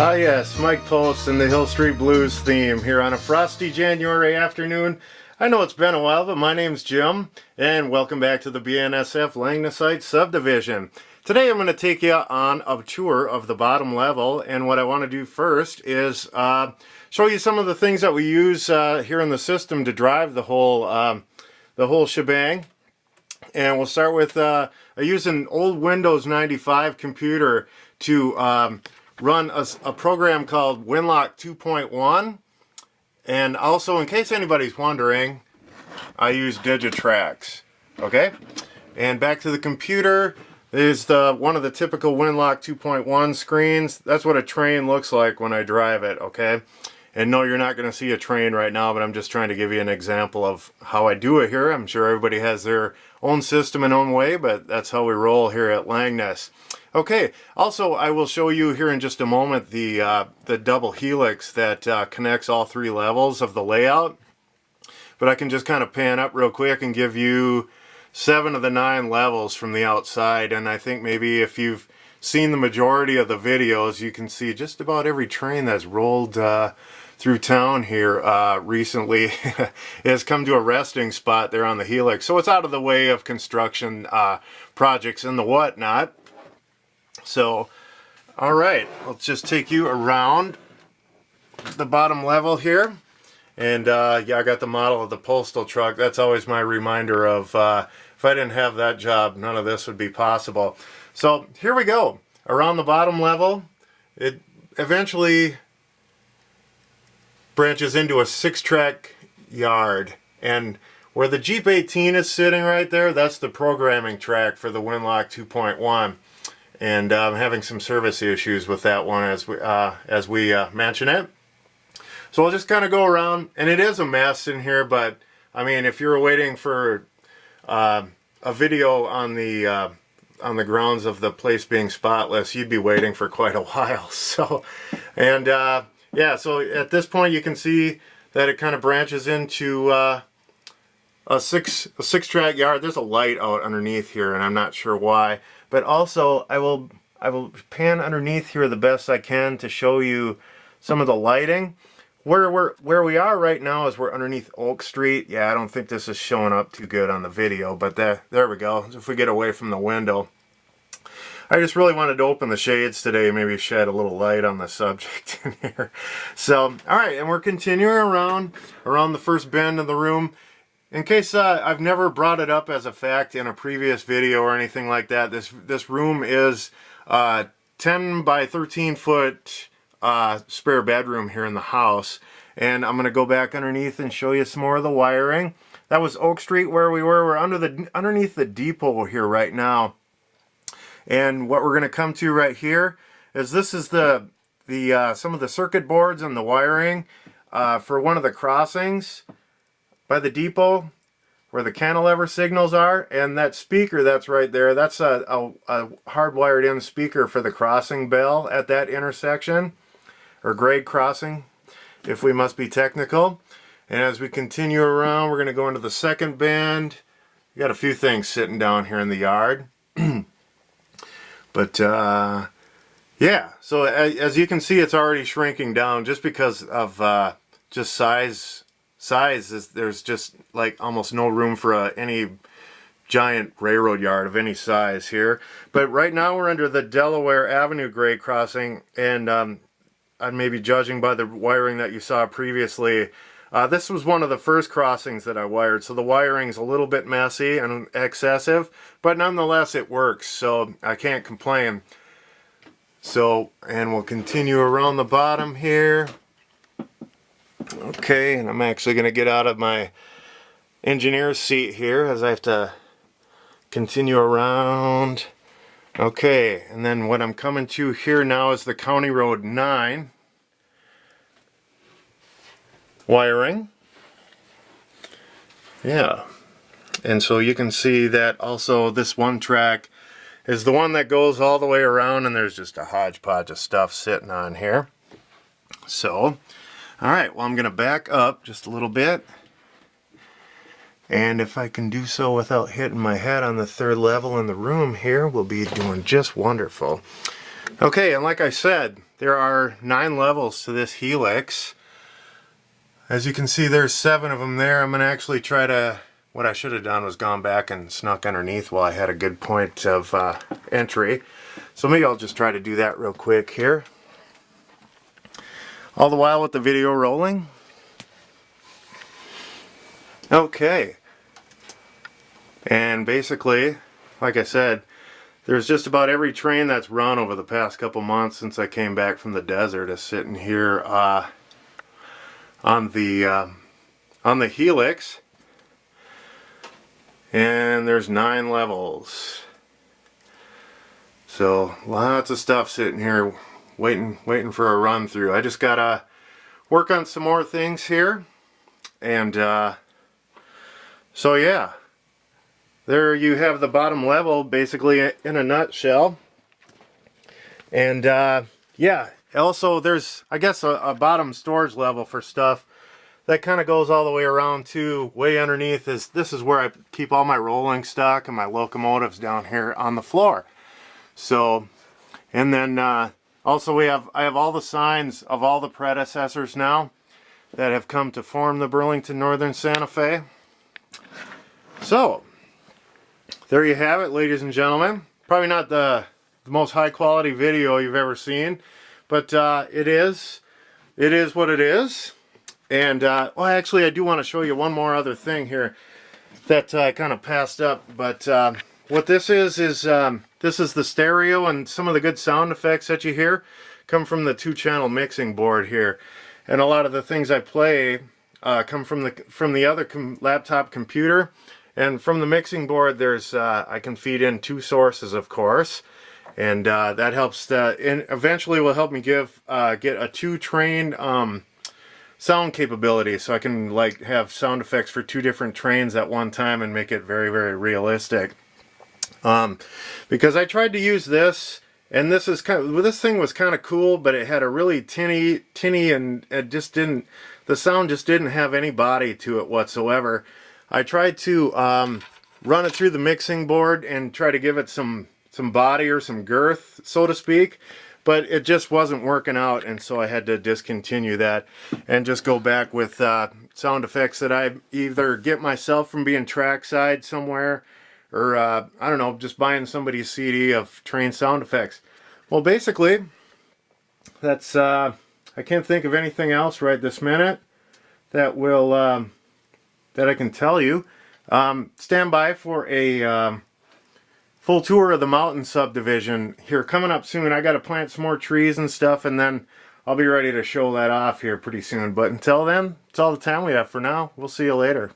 Ah yes, Mike Post and the Hill Street Blues theme here on a frosty January afternoon. I know it's been a while, but my name's Jim, and welcome back to the BNSF Langness Subdivision. Today I'm going to take you on a tour of the bottom level, and what I want to do first is show you some of the things that we use here in the system to drive the whole shebang. And we'll start with I use an old Windows 95 computer to run a program called Winlock 2.1, and also, in case anybody's wondering, I use Digitrax. Okay, and back to the computer is one of the typical Winlock 2.1 screens. That's what a train looks like when I drive it. Okay, and no, you're not going to see a train right now, but I'm just trying to give you an example of how I do it here. I'm sure everybody has their own system and own way, but that's how we roll here at Langness. Okay, also I will show you here in just a moment the double helix that connects all three levels of the layout. But I can just kind of pan up real quick and give you 7 of the 9 levels from the outside. And I think maybe if you've seen the majority of the videos, you can see just about every train that's rolled through town here recently has come to a resting spot there on the helix. So it's out of the way of construction projects and the whatnot. So, alright, let's just take you around the bottom level here. And yeah, I got the model of the postal truck. That's always my reminder of if I didn't have that job, none of this would be possible. So here we go. Around the bottom level, it eventually branches into a 6-track yard. And where the Jeep 18 is sitting right there, that's the programming track for the Winlock 2.1. And I'm having some service issues with that one as we mention it. So I'll just kind of go around, and it is a mess in here, but I mean, if you're waiting for a video on the grounds of the place being spotless, you'd be waiting for quite a while. So, and yeah, so at this point you can see that it kind of branches into a six-track yard. There's a light out underneath here, and I'm not sure why. But also, I will pan underneath here the best I can to show you some of the lighting. Where we are right now is we're underneath Oak Street. Yeah, I don't think this is showing up too good on the video, but there we go. If we get away from the window. I just really wanted to open the shades today, maybe shed a little light on the subject in here. So, alright, and we're continuing around the first bend of the room. In case I've never brought it up as a fact in a previous video or anything like that, this room is 10 by 13 foot spare bedroom here in the house. And I'm going to go back underneath and show you some more of the wiring. That was Oak Street where we were. We're underneath the depot here right now. And what we're going to come to right here is this is some of the circuit boards and the wiring for one of the crossings by the depot where the cantilever signals are, and that speaker that's right there, that's a hardwired in speaker for the crossing bell at that intersection, or grade crossing if we must be technical. And as we continue around, we're going to go into the second bend. We got a few things sitting down here in the yard. But yeah, so as you can see, it's already shrinking down just because of just size. There's just like almost no room for any giant railroad yard of any size here. But right now we're under the Delaware Avenue grade crossing, and I'm maybe judging by the wiring that you saw previously. This was one of the first crossings that I wired, so the wiring's a little bit messy and excessive, but nonetheless it works, so I can't complain. So, and we'll continue around the bottom here. Okay, and I'm actually going to get out of my engineer's seat here as I have to continue around. Okay, and then what I'm coming to here now is the County Road 9 wiring. Yeah, and so you can see that also this one track is the one that goes all the way around, and there's just a hodgepodge of stuff sitting on here. So, alright, well I'm going to back up just a little bit, and if I can do so without hitting my head on the third level in the room here, we'll be doing just wonderful. Okay, and like I said, there are 9 levels to this helix. As you can see, there's 7 of them there. I'm going to actually try to, what I should have done was gone back and snuck underneath while I had a good point of entry. So maybe I'll just try to do that real quick here. All the while with the video rolling. Okay. And basically, like I said, there's just about every train that's run over the past couple months since I came back from the desert is sitting here on the helix, and there's 9 levels, so lots of stuff sitting here waiting for a run through. I just gotta work on some more things here, and so yeah, there you have the bottom level basically in a nutshell. And yeah, also there's, I guess, a bottom storage level for stuff that kind of goes all the way around to way underneath. This is where I keep all my rolling stock and my locomotives down here on the floor. So, and then also I have all the signs of all the predecessors now that have come to form the Burlington Northern Santa Fe. So there you have it, ladies and gentlemen. Probably not the most high quality video you've ever seen, but it is what it is. And well, actually I do want to show you one more other thing here that I kind of passed up, but what this is this is the stereo, and some of the good sound effects that you hear come from the 2-channel mixing board here, and a lot of the things I play come from the other laptop computer. And from the mixing board, there's I can feed in 2 sources, of course, and that helps. And eventually will help me get a 2-train sound capability, so I can like have sound effects for 2 different trains at one time and make it very, very realistic. Because I tried to use this, and this thing was kind of cool, but it had a really tinny, and it just didn't. The sound just didn't have any body to it whatsoever. I tried to run it through the mixing board and try to give it some body or some girth, so to speak, but it just wasn't working out, and so I had to discontinue that and just go back with sound effects that I either get myself from being trackside somewhere, or I don't know, just buying somebody's CD of train sound effects. Well, basically, that's I can't think of anything else right this minute that will that I can tell you. Stand by for a full tour of the mountain subdivision here coming up soon. I got to plant some more trees and stuff, and then I'll be ready to show that off here pretty soon. But until then, it's all the time we have for now. We'll see you later.